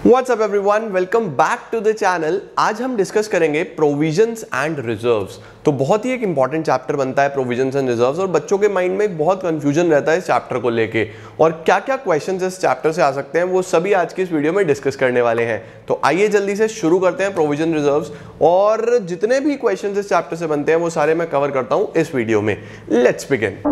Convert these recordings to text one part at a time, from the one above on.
What's up everyone? Welcome back to the channel. आज हम discuss करेंगे प्रोविजंस एंड रिजर्व्स। तो बहुत ही एक इंपॉर्टेंट चैप्टर बनता है प्रोविजंस एंड रिजर्व्स, और बच्चों के माइंड में एक बहुत कंफ्यूजन रहता है इस चैप्टर को लेके, और क्या क्या क्वेश्चंस इस चैप्टर से आ सकते हैं वो सभी आज की इस वीडियो में डिस्कस करने वाले हैं। तो आइए जल्दी से शुरू करते हैं प्रोविजन रिजर्व्स, और जितने भी क्वेश्चंस इस चैप्टर से बनते हैं वो सारे मैं कवर करता हूं इस वीडियो में। Let's begin.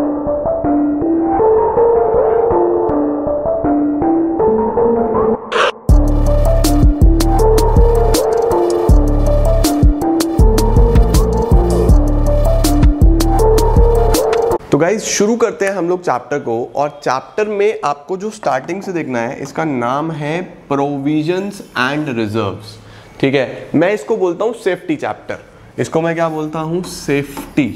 तो गाइज शुरू करते हैं हम लोग चैप्टर को, और चैप्टर में आपको जो स्टार्टिंग से देखना है इसका नाम है प्रोविजंस एंड रिजर्व्स। ठीक है, मैं इसको बोलता हूं सेफ्टी चैप्टर। इसको मैं क्या बोलता हूं? Safety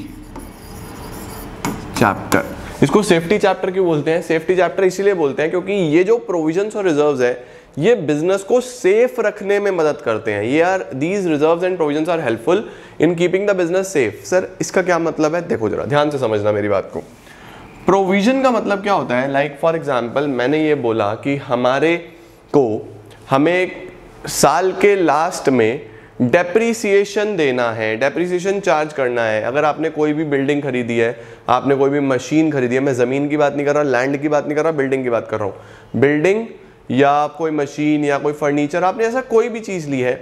chapter. इसको सेफ्टी चैप्टर क्यों बोलते हैं? सेफ्टी चैप्टर इसीलिए बोलते हैं क्योंकि ये जो प्रोविजंस और रिजर्व्स है ये बिजनेस को सेफ रखने में मदद करते हैं। ये are these reserves and provisions are helpful in keeping the business safe. Sir इसका क्या मतलब है? देखो जरा ध्यान से समझना मेरी बात को। प्रोविजन का मतलब क्या होता है? लाइक फॉर एग्जांपल मैंने ये बोला कि हमें साल के लास्ट में डेप्रिसिएशन देना है, डेप्रिसिएशन चार्ज करना है। अगर आपने कोई भी बिल्डिंग खरीदी है, आपने कोई भी मशीन खरीदी है, मैं जमीन की बात नहीं कर रहा, लैंड की बात नहीं कर रहा, बिल्डिंग की बात कर रहा हूँ। बिल्डिंग या कोई मशीन या कोई फर्नीचर, आपने ऐसा कोई भी चीज ली है,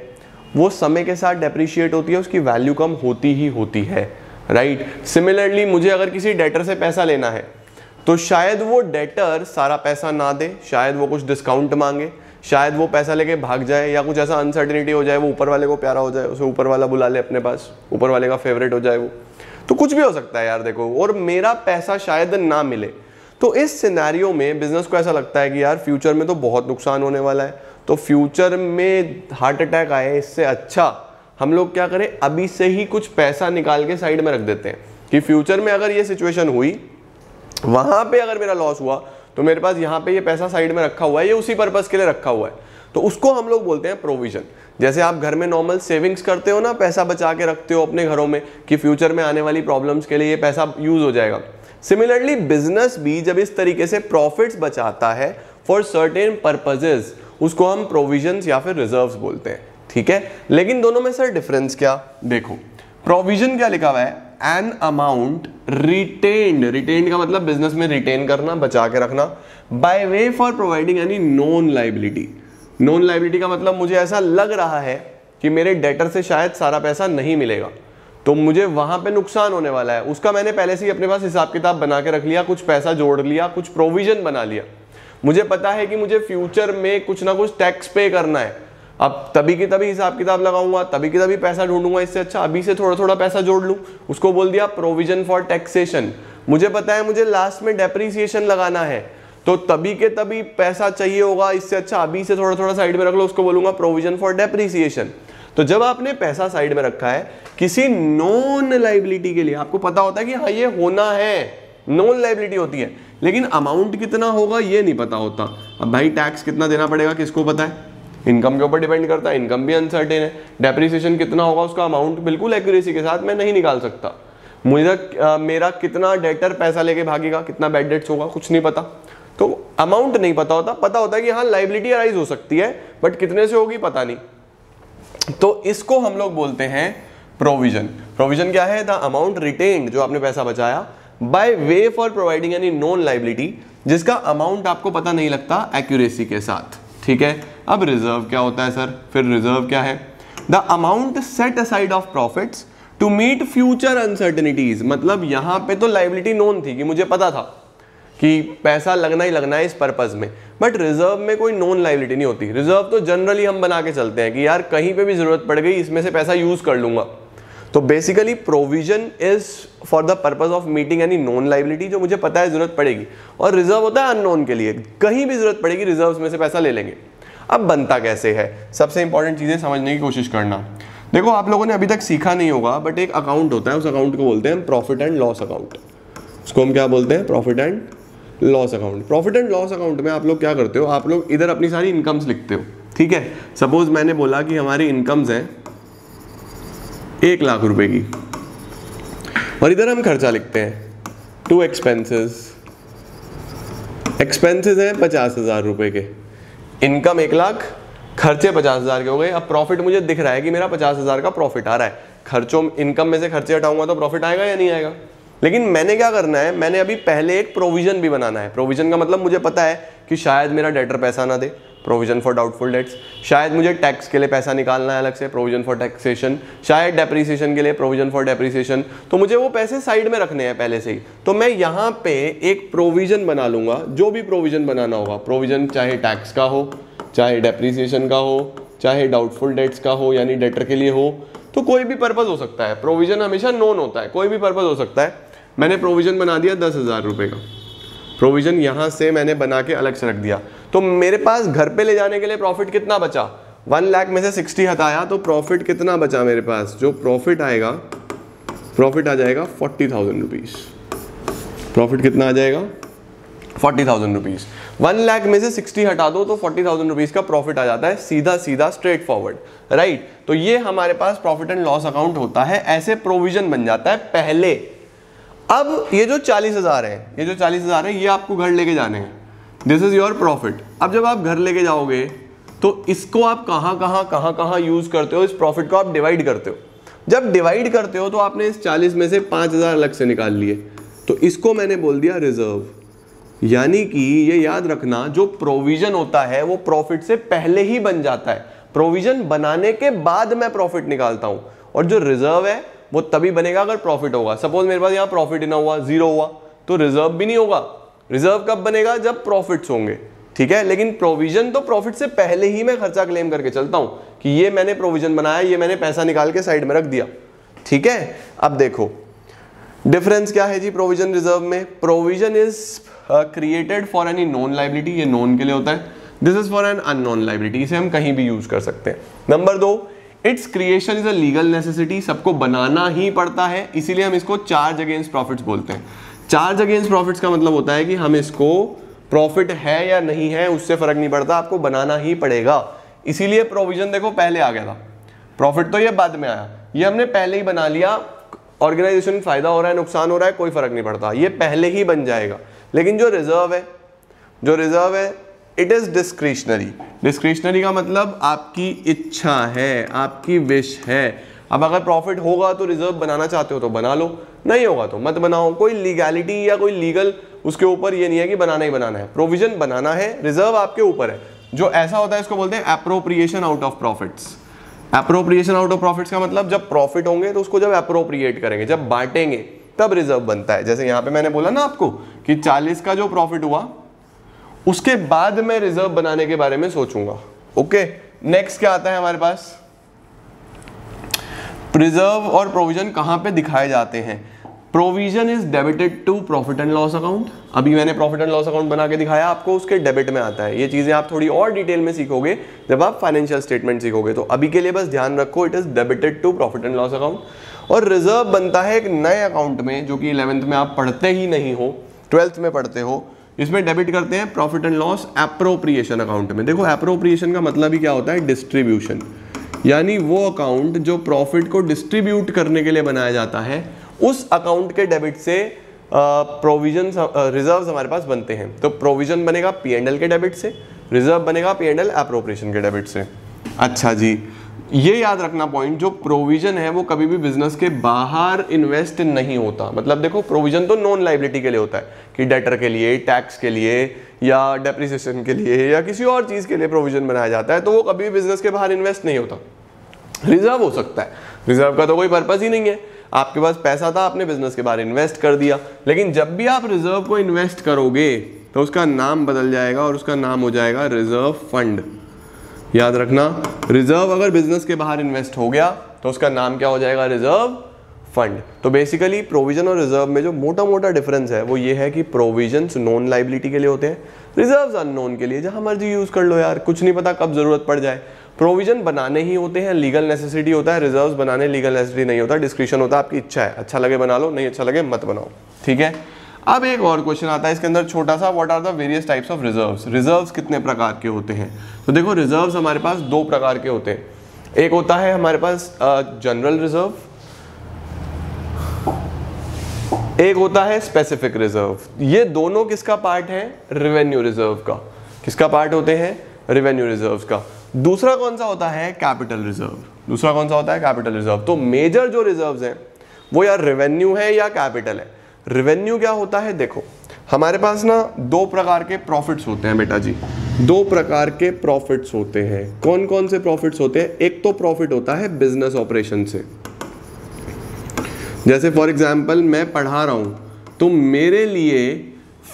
वो समय के साथ डेप्रिशिएट होती है, उसकी वैल्यू कम होती ही होती है, राइट। सिमिलरली मुझे अगर किसी डेटर से पैसा लेना है तो शायद वो डेटर सारा पैसा ना दे, शायद वो कुछ डिस्काउंट मांगे, शायद वो पैसा लेके भाग जाए, या कुछ ऐसा अनसर्टेनिटी हो जाए, वो ऊपर वाले को प्यारा हो जाए, उसे ऊपर वाला बुला ले अपने पास, ऊपर वाले का फेवरेट हो जाए वो, तो कुछ भी हो सकता है यार देखो, और मेरा पैसा शायद ना मिले। तो इस सिनेरियो में बिजनेस को ऐसा लगता है कि यार फ्यूचर में तो बहुत नुकसान होने वाला है, तो फ्यूचर में हार्ट अटैक आए, इससे अच्छा हम लोग क्या करें, अभी से ही कुछ पैसा निकाल के साइड में रख देते हैं कि फ्यूचर में अगर ये सिचुएशन हुई, वहां पे अगर मेरा लॉस हुआ तो मेरे पास यहाँ पे ये पैसा साइड में रखा हुआ है, ये उसी पर्पस के लिए रखा हुआ है। तो उसको हम लोग बोलते हैं प्रोविजन। जैसे आप घर में नॉर्मल सेविंग्स करते हो ना, पैसा बचा के रखते हो अपने घरों में कि फ्यूचर में आने वाली प्रॉब्लम्स के लिए ये पैसा यूज हो जाएगा। सिमिलरली बिजनेस भी जब इस तरीके से प्रॉफिट्स बचाता है फॉर सर्टेन पर्पसेस, उसको हम प्रोविजंस या फिर रिजर्व्स बोलते हैं। ठीक है, लेकिन दोनों में सर डिफरेंस क्या? देखो प्रोविजन क्या लिखा हुआ है? An amount retained. रिटेन्ड का मतलब बिजनेस में रिटेन करना, बचा के रखना, by way for providing any non liability. Non liability का मतलब मुझे ऐसा लग रहा है कि मेरे डेटर से शायद सारा पैसा नहीं मिलेगा, तो मुझे वहां पे नुकसान होने वाला है, उसका मैंने पहले से ही अपने पास हिसाब किताब बना के रख लिया, कुछ पैसा जोड़ लिया, कुछ प्रोविजन बना लिया। मुझे पता है कि मुझे फ्यूचर में कुछ ना कुछ टैक्स पे करना है, अब तभी की तभी हिसाब किताब लगाऊंगा, तभी की तभी पैसा ढूंढूंगा, इससे अच्छा अभी से थोड़ा थोड़ा पैसा जोड़ लूं, उसको बोल दिया प्रोविजन फॉर टैक्सेशन। मुझे पता है मुझे लास्ट में डेप्रिसिएशन लगाना है, तो तभी के तभी पैसा चाहिए होगा, इससे अच्छा अभी से थोड़ा थोड़ा साइड में रख लो, उसको बोलूंगा प्रोविजन फॉर डेप्रिसिएशन। तो जब आपने पैसा साइड में रखा है किसी नॉन लायबिलिटी के लिए, आपको पता होता है कि हाँ ये होना है, नॉन लायबिलिटी होती है, लेकिन अमाउंट कितना होगा ये नहीं पता होता। अब भाई टैक्स कितना देना पड़ेगा किसको पता है? इनकम के ऊपर डिपेंड करता है, इनकम भी अनसर्टेन है। डेप्रिसिएशन कितना होगा उसका अमाउंट बिल्कुल एक्यूरेसी के साथ मैं नहीं निकाल सकता। मेरा कितना डेटर पैसा लेके भागेगा, कितना बैड डेट्स होगा, कुछ नहीं पता। तो अमाउंट नहीं पता होता, पता होता है कि हाँ लायबिलिटी अराइज हो सकती है, बट कितने से होगी पता नहीं। तो इसको हम लोग बोलते हैं प्रोविजन। प्रोविजन क्या है? द अमाउंट रिटेन्ड, जो आपने पैसा बचाया, by way for providing any non liability, जिसका अमाउंट आपको पता नहीं लगता एक्यूरेसी के साथ। ठीक है, अब रिजर्व क्या होता है सर? फिर रिजर्व क्या है? The amount set aside of profits to meet future uncertainties. मतलब यहां पे तो लायबिलिटी नोन थी कि मुझे पता था कि पैसा लगना ही लगना है इस पर्पज में, बट रिजर्व में कोई नॉन लायबिलिटी नहीं होती। रिजर्व तो जनरली हम बना के चलते हैं कि यार कहीं पे भी जरूरत पड़ गई इसमें से पैसा यूज कर लूंगा। तो basically provision is for the purpose of meeting any non liability, जो मुझे पता है जरूरत पड़ेगी, और रिजर्व होता है अननोन के लिए, कहीं भी जरूरत पड़ेगी रिजर्व में से पैसा ले लेंगे। अब बनता कैसे है? सबसे इंपॉर्टेंट चीजें समझने की कोशिश करना। देखो आप लोगों ने अभी तक सीखा नहीं होगा, बट एक अकाउंट होता है, उस अकाउंट को बोलते हैं प्रॉफिट एंड लॉस अकाउंट। उसको हम क्या बोलते हैं? Profit and loss account. Profit and loss account में आप लोग क्या करते हो? आप लोग इधर अपनी सारी इनकम्स लिखते हो। ठीक है, सपोज मैंने बोला कि हमारी इनकम्स हैं 1 लाख रुपए की, और इधर हम खर्चा लिखते हैं 2 एक्सपेंसेस। एक्सपेंसेस हैं 50,000 रुपए के, इनकम 1 लाख, खर्चे 50,000 के हो गए। अब प्रॉफिट मुझे दिख रहा है कि मेरा 50,000 का प्रॉफिट आ रहा है, खर्चों इनकम में से खर्चे हटाऊंगा तो प्रॉफिट आएगा या नहीं आएगा। लेकिन मैंने क्या करना है, मैंने अभी पहले एक प्रोविजन भी बनाना है। प्रोविजन का मतलब मुझे पता है कि शायद मेरा डेटर पैसा ना दे, प्रोविजन फॉर डाउटफुल डेट्स, शायद मुझे टैक्स के लिए पैसा निकालना है अलग से, प्रोविजन फॉर टैक्सेशन, शायद डेप्रीसिएशन के लिए प्रोविजन फॉर डेप्रीसिएशन, तो मुझे वो पैसे साइड में रखने हैं पहले से ही। तो मैं यहाँ पे एक प्रोविजन बना लूंगा, जो भी प्रोविजन बनाना होगा, प्रोविजन चाहे टैक्स का हो, चाहे डेप्रीसिएशन का हो, चाहे डाउटफुल डेट्स का हो यानी डेटर के लिए हो, तो कोई भी पर्पज हो सकता है। प्रोविजन हमेशा नोन होता है, कोई भी पर्पज हो सकता है। मैंने प्रोविजन बना दिया 10,000 रुपये का, प्रोविजन यहाँ से मैंने बना के अलग से रख दिया। तो मेरे पास घर पे ले जाने के लिए प्रॉफिट कितना बचा, 1 लाख में से 60 हटाया तो प्रॉफिट कितना बचा मेरे पास, जो प्रॉफिट आएगा, प्रॉफिट आ जाएगा 40,000 रुपीज़। प्रॉफिट कितना आ जाएगा 40,000 रुपीज़। 1 लाख में से 60 हटा दो तो 40,000 रुपीज़ का प्रॉफिट आ जाता है, सीधा सीधा स्ट्रेट फॉरवर्ड, राइट। तो ये हमारे पास प्रॉफिट एंड लॉस अकाउंट होता है, ऐसे प्रोविजन बन जाता है पहले। अब ये जो 40,000 है, ये जो 40,000 है, ये आपको घर लेके जाने हैं, दिस इज योर प्रॉफिट। अब जब आप घर लेके जाओगे तो इसको आप कहाँ यूज करते हो, इस प्रॉफिट को आप डिवाइड करते हो। जब डिवाइड करते हो तो आपने इस 40 में से 5,000 अलग से निकाल लिए, तो इसको मैंने बोल दिया रिजर्व। यानी कि ये याद रखना, जो प्रोविजन होता है वो प्रॉफिट से पहले ही बन जाता है, प्रोविजन बनाने के बाद मैं प्रॉफिट निकालता हूं। और जो रिजर्व है वो तभी बनेगा अगर प्रॉफिट होगा। सपोज मेरे पास यहाँ प्रॉफिट ही ना हुआ, जीरो हुआ, तो रिजर्व भी नहीं होगा। रिजर्व कब बनेगा, जब प्रॉफिट्स होंगे, ठीक है। लेकिन प्रोविजन तो प्रॉफिट से पहले ही मैं खर्चा क्लेम करके चलता हूं कि ये मैंने प्रोविजन बनाया, ये मैंने पैसा निकाल के साइड में रख दिया, ठीक है। अब देखो डिफरेंस क्या है जी प्रोविजन रिजर्व में। Provision is created for any known liability, ये नोन के लिए होता है। This is for an unknown liability, इसे हम कहीं भी यूज कर सकते हैं। Number 2, it's creation is a legal necessity, सबको बनाना ही पड़ता है, इसीलिए हम इसको चार्ज अगेंस्ट प्रॉफिट्स बोलते हैं। चार्ज अगेंस्ट प्रॉफिट्स का मतलब होता है कि हम इसको प्रॉफिट है या नहीं है उससे फर्क नहीं पड़ता, आपको बनाना ही पड़ेगा। इसीलिए प्रोविजन देखो पहले आ गया था, प्रॉफिट तो ये बाद में आया, ये हमने पहले ही बना लिया। ऑर्गेनाइजेशन में फायदा हो रहा है, नुकसान हो रहा है, कोई फर्क नहीं पड़ता, ये पहले ही बन जाएगा। लेकिन जो रिजर्व है इट इज डिस्क्रिशनरी। डिस्क्रिशनरी का मतलब आपकी इच्छा है, आपकी विश है। अब अगर प्रॉफिट होगा तो रिजर्व बनाना चाहते हो तो बना लो, नहीं होगा तो मत बनाओ। कोई लीगैलिटी या कोई लीगल उसके ऊपर ये नहीं है कि बनाना ही बनाना है। प्रोविजन बनाना है, रिजर्व आपके ऊपर है। जो ऐसा होता है इसको बोलते हैं appropriation out of profits. Appropriation out of profits का मतलब जब प्रॉफिट होंगे तो उसको जब एप्रोप्रिएट करेंगे, जब बांटेंगे, तब रिजर्व बनता है। जैसे यहाँ पे मैंने बोला ना आपको कि 40 का जो प्रॉफिट हुआ उसके बाद मैं रिजर्व बनाने के बारे में सोचूंगा। ओके, नेक्स्ट क्या आता है हमारे पास, रिजर्व और प्रोविजन कहां पे दिखाए जाते हैं। Provision is debited to profit and loss account. अभी मैंने प्रॉफिट एंड लॉस अकाउंट बना के दिखाया आपको, उसके डेबिट में आता है। ये चीजें आप थोड़ी और डिटेल में सीखोगे जब आप फाइनेंशियल स्टेटमेंट सीखोगे। तो अभी के लिए बस ध्यान रखो, it is debited to profit and loss account. और रिजर्व बनता है एक नए अकाउंट में, जो कि 11th में आप पढ़ते ही नहीं हो, 12th में पढ़ते हो। इसमें डेबिट करते हैं profit and loss appropriation account में। देखो एप्रोप्रिएशन का मतलब ही क्या होता है, डिस्ट्रीब्यूशन। यानी वो अकाउंट जो प्रॉफिट को डिस्ट्रीब्यूट करने के लिए बनाया जाता है, उस अकाउंट के डेबिट से प्रोविजन रिजर्व्स हमारे पास बनते हैं। तो प्रोविजन बनेगा P&L के डेबिट से, रिजर्व बनेगा P&L एप्रोप्रिएशन के डेबिट से। अच्छा जी, ये याद रखना पॉइंट, जो प्रोविजन है वो कभी भी बिजनेस के बाहर इन्वेस्ट नहीं होता। मतलब देखो प्रोविजन तो नॉन लाइबिलिटी के लिए होता है कि डेटर के लिए, टैक्स के लिए या डेप्रिसिएशन के लिए या किसी और चीज के लिए प्रोविजन बनाया जाता है, तो वो कभी भी बिजनेस के बाहर इन्वेस्ट नहीं होता। रिजर्व हो सकता है, रिजर्व का तो कोई पर्पज ही नहीं है, आपके पास पैसा था, आपने बिजनेस के बाहर इन्वेस्ट कर दिया। लेकिन जब भी आप रिजर्व को इन्वेस्ट करोगे तो उसका नाम बदल जाएगा और उसका नाम हो जाएगा रिजर्व फंड। याद रखना, रिजर्व अगर बिजनेस के बाहर इन्वेस्ट हो गया तो उसका नाम क्या हो जाएगा, रिजर्व फंड। तो बेसिकली प्रोविजन और रिजर्व में जो मोटा मोटा डिफरेंस है वो ये है कि प्रोविजंस नॉन लाइबिलिटी के लिए होते हैं, रिजर्व्स अननोन के लिए, जहां मर्जी यूज कर लो यार, कुछ नहीं पता कब जरूरत पड़ जाए। प्रोविजन बनाने ही होते हैं, लीगल नेसेसिटी होता है, रिजर्व्स बनाने लीगल नेसेसिटी नहीं होता, डिस्क्रिशन होता है, आपकी इच्छा है, अच्छा लगे बना लो, नहीं अच्छा लगे मत बनाओ, ठीक है। अब एक और क्वेश्चन आता है इसके अंदर छोटा सा, what are the various types of reserves. Reserves कितने प्रकार के होते हैं, तो देखो रिजर्व्स हमारे पास 2 प्रकार के होते हैं। एक होता है हमारे पास जनरल रिजर्व, एक होता है स्पेसिफिक रिजर्व। ये दोनों किसका पार्ट है, रेवेन्यू रिजर्व का। किसका पार्ट होते हैं, रेवेन्यू रिजर्व्स का। दूसरा कौन सा होता है? Capital reserve. दूसरा कौन सा होता है? Capital reserve. तो मेजर जो रिजर्व्स हैं वो यार रेवेन्यू है या कैपिटल है? रेवेन्यू क्या होता है? देखो हमारे पास ना दो प्रकार के प्रॉफिट्स होते हैं बेटा जी, दो प्रकार के प्रॉफिट्स होते हैं। कौन कौन से प्रॉफिट्स होते हैं? एक तो प्रॉफिट होता है बिजनेस ऑपरेशन से, जैसे फॉर एग्जांपल मैं पढ़ा रहा हूं तो मेरे लिए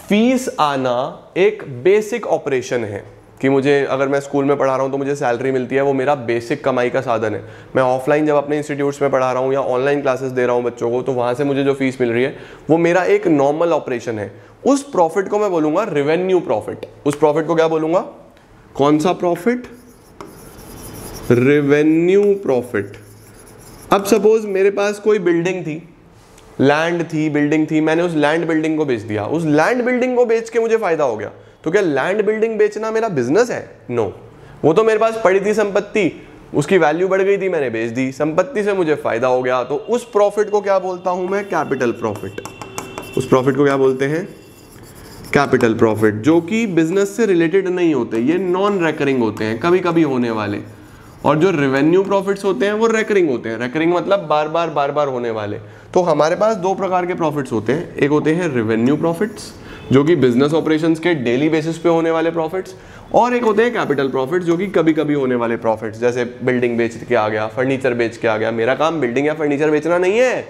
फीस आना एक बेसिक ऑपरेशन है कि मुझे, अगर मैं स्कूल में पढ़ा रहा हूँ तो मुझे सैलरी मिलती है, वो मेरा बेसिक कमाई का साधन है। मैं ऑफलाइन जब अपने इंस्टीट्यूट्स में पढ़ा रहा हूँ या ऑनलाइन क्लासेस दे रहा हूँ बच्चों को, तो वहाँ से मुझे जो फीस मिल रही है वो मेरा एक नॉर्मल ऑपरेशन है। उस प्रॉफिट को मैं बोलूँगा रेवेन्यू प्रॉफिट। उस प्रॉफिट को क्या बोलूँगा? कौन सा प्रॉफिट? Revenue profit. अब सपोज मेरे पास कोई बिल्डिंग थी, लैंड थी, बिल्डिंग थी, मैंने उस लैंड बिल्डिंग को बेच दिया। उस लैंड बिल्डिंग को बेच के मुझे फायदा हो गया, तो क्या लैंड बिल्डिंग बेचना मेरा बिजनेस है? नो, वो तो मेरे पास पड़ी थी संपत्ति, उसकी वैल्यू बढ़ गई थी, मैंने बेच दी, संपत्ति से मुझे फायदा हो गया। तो उस प्रॉफिट को क्या बोलता हूं मैं? Capital profit. उस प्रॉफिट को क्या बोलते हैं? कैपिटल प्रॉफिट, जो कि बिजनेस से रिलेटेड नहीं होते, ये नॉन रेकरिंग होते हैं, कभी कभी होने वाले। और जो रेवेन्यू प्रॉफिट्स होते हैं वो रेकरिंग होते हैं। रेकरिंग मतलब बार बार होने वाले। तो हमारे पास दो प्रकार के प्रॉफिट्स होते हैं, एक होते हैं रेवेन्यू प्रॉफिट्स जो कि बिजनेस ऑपरेशंस के डेली बेसिस पे होने वाले प्रॉफिट्स, और एक होते हैं कैपिटल प्रॉफिट्स जो कि कभी कभी होने वाले प्रॉफिट्स, जैसे बिल्डिंग बेच के आ गया, फर्नीचर बेच के आ गया। मेरा काम बिल्डिंग या फर्नीचर बेचना नहीं है,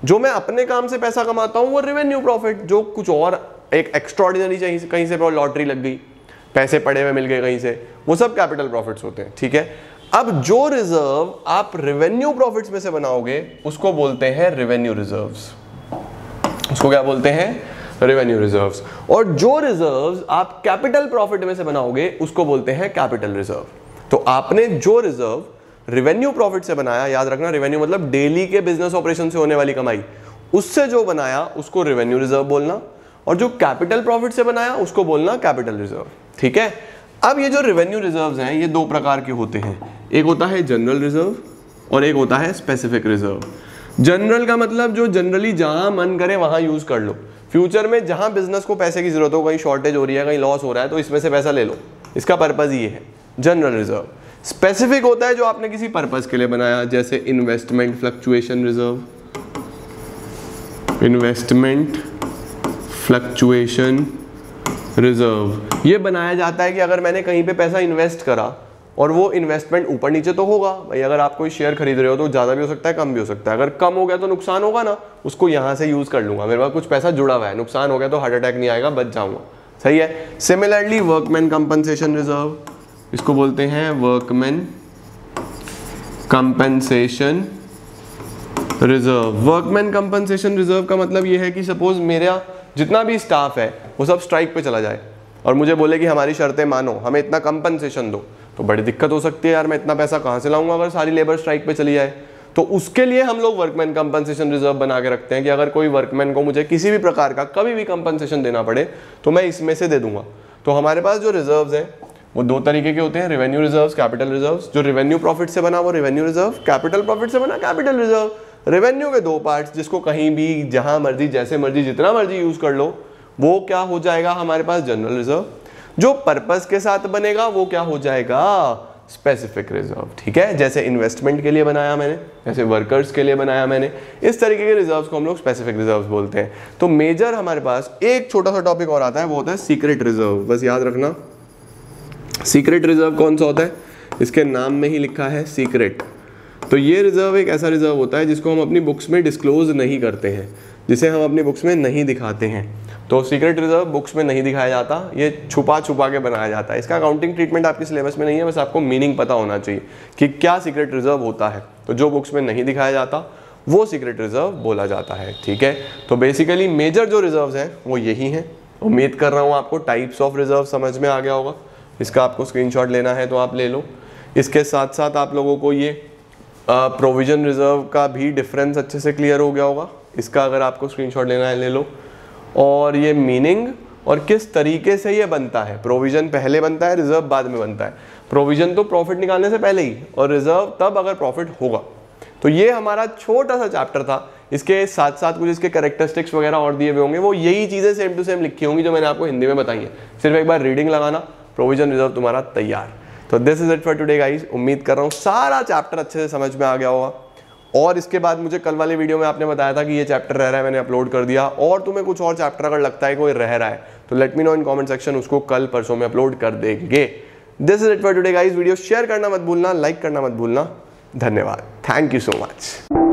जो मैं अपने काम से पैसा कमाता हूँ वो रेवेन्यू प्रॉफिट। जो कुछ और एक एक्स्ट्राऑर्डिनरी कहीं से लॉटरी लग गई, पैसे पड़े हुए मिल गए कहीं से, वो सब कैपिटल प्रॉफिट्स होते हैं। ठीक है, अब जो रिजर्व आप रेवेन्यू प्रॉफिट्स में से बनाओगे उसको बोलते हैं रेवेन्यू रिजर्व्स। उसको क्या बोलते हैं? Revenue reserves. और जो रिजर्व्स आप कैपिटल प्रॉफिट में से बनाओगे उसको बोलते हैं कैपिटल रिजर्व। तो आपने जो रिजर्व रेवेन्यू प्रॉफिट से बनाया, याद रखना रेवेन्यू मतलब डेली के बिजनेस ऑपरेशन से होने वाली कमाई, उससे जो बनाया उसको रेवेन्यू रिजर्व बोलना, और जो कैपिटल प्रॉफिट से बनाया उसको बोलना कैपिटल रिजर्व। ठीक है, अब ये जो रेवेन्यू रिजर्व्स हैं ये दो प्रकार के होते हैं, एक होता है जनरल रिजर्व और एक होता है स्पेसिफिक रिजर्व। जनरल का मतलब जो जनरली जहां मन करे वहां यूज कर लो, फ्यूचर में जहां बिजनेस को पैसे की जरूरत हो, कहीं शॉर्टेज हो रही है, कहीं लॉस हो रहा है, तो इसमें से पैसा ले लो, इसका पर्पज ये है जनरल रिजर्व। स्पेसिफिक होता है जो आपने किसी पर्पज के लिए बनाया, जैसे investment fluctuation reserve, investment fluctuation reserve. ये बनाया जाता है कि अगर मैंने कहीं पे पैसा इन्वेस्ट करा और वो इन्वेस्टमेंट ऊपर नीचे तो होगा भाई, अगर आप कोई शेयर खरीद रहे हो तो ज़्यादा भी हो सकता है, कम भी हो सकता है। अगर कम हो गया तो नुकसान होगा ना, उसको यहाँ से यूज़ कर लूँगा, मेरे पास कुछ पैसा जुड़ा हुआ है, नुकसान हो गया तो हार्ट अटैक नहीं आएगा, बच जाऊँगा। सही है। सिमिलरली वर्कमैन कंपनसेशन रिजर्व, इसको बोलते हैं workman compensation reserve. Workman compensation reserve का मतलब ये है कि सपोज मेरा जितना भी स्टाफ है वो सब स्ट्राइक पे चला जाए और मुझे बोले कि हमारी शर्तें मानो, हमें इतना कंपनसेशन दो, तो बड़ी दिक्कत हो सकती है यार, मैं इतना पैसा कहाँ से लाऊंगा अगर सारी लेबर स्ट्राइक पे चली जाए। तो उसके लिए हम लोग वर्कमैन कंपनसेशन रिजर्व बना के रखते हैं कि अगर कोई वर्कमैन को मुझे किसी भी प्रकार का कभी भी कंपनसेशन देना पड़े तो मैं इसमें से दे दूंगा। तो हमारे पास जो रिजर्व्स हैं वो दो तरीके के होते हैं, रेवेन्यू रिजर्व्स, कैपिटल रिजर्व्स। जो रेवेन्यू प्रॉफिट से बना वो रेवेन्यू रिजर्व, कैपिटल प्रॉफिट से बना कैपिटल रिजर्व। रेवेन्यू के दो पार्ट्स, जिसको कहीं भी जहां मर्जी जैसे मर्जी जितना मर्जी यूज कर लो, वो क्या हो जाएगा हमारे पास जनरल रिजर्व। जो पर्पस के साथ बनेगा वो क्या हो जाएगा स्पेसिफिक रिजर्व। ठीक है, जैसे इन्वेस्टमेंट के लिए बनाया मैंने, जैसे वर्कर्स के लिए बनाया मैंने, इस तरीके के रिजर्व्स को हम लोग स्पेसिफिक रिजर्व्स बोलते हैं। तो मेजर हमारे पास एक छोटा सा टॉपिक और आता है, वो होता है सीक्रेट रिजर्व। बस याद रखना सीक्रेट रिजर्व कौन सा होता है, इसके नाम में ही लिखा है सीक्रेट। तो ये रिजर्व एक ऐसा रिजर्व होता है जिसको हम अपनी बुक्स में डिस्क्लोज नहीं करते हैं, जिसे हम अपनी बुक्स में नहीं दिखाते हैं। तो सीक्रेट रिजर्व बुक्स में नहीं दिखाया जाता, ये छुपा के बनाया जाता है। इसका अकाउंटिंग ट्रीटमेंट आपके सिलेबस में नहीं है, बस आपको मीनिंग पता होना चाहिए कि क्या सीक्रेट रिजर्व होता है। तो जो बुक्स में नहीं दिखाया जाता वो सीक्रेट रिजर्व बोला जाता है। ठीक है, तो बेसिकली मेजर जो रिजर्व्स हैं वो यही हैं। उम्मीद कर रहा हूँ आपको टाइप्स ऑफ रिजर्व समझ में आ गया होगा। इसका आपको स्क्रीनशॉट लेना है तो आप ले लो। इसके साथ साथ आप लोगों को ये प्रोविजन रिजर्व का भी डिफरेंस अच्छे से क्लियर हो गया होगा। इसका अगर आपको स्क्रीनशॉट लेना है ले लो। और ये मीनिंग और किस तरीके से ये बनता है, प्रोविजन पहले बनता है, रिजर्व बाद में बनता है। प्रोविजन तो प्रॉफिट निकालने से पहले ही, और रिजर्व तब अगर प्रॉफिट होगा। तो ये हमारा छोटा सा चैप्टर था। इसके साथ साथ कुछ इसके कैरेक्टरिस्टिक्स वगैरह और दिए हुए होंगे, वो यही चीज़ें सेम टू सेम लिखी होंगी जो मैंने आपको हिंदी में बताई है। सिर्फ एक बार रीडिंग लगाना, प्रोविजन रिजर्व तुम्हारा तैयार। तो this is it for today guys. उम्मीद कर रहा हूँ सारा चैप्टर अच्छे से समझ में आ गया होगा। और इसके बाद मुझे कल वाले वीडियो में आपने बताया था कि ये चैप्टर रह रहा है, मैंने अपलोड कर दिया। और तुम्हें कुछ और चैप्टर अगर लगता है कोई रह रहा है तो let me know in comment section, उसको कल परसों में अपलोड कर देंगे। This is it for today guys. Video share करना मत भूलना, लाइक करना मत भूलना। धन्यवाद, थैंक यू सो मच।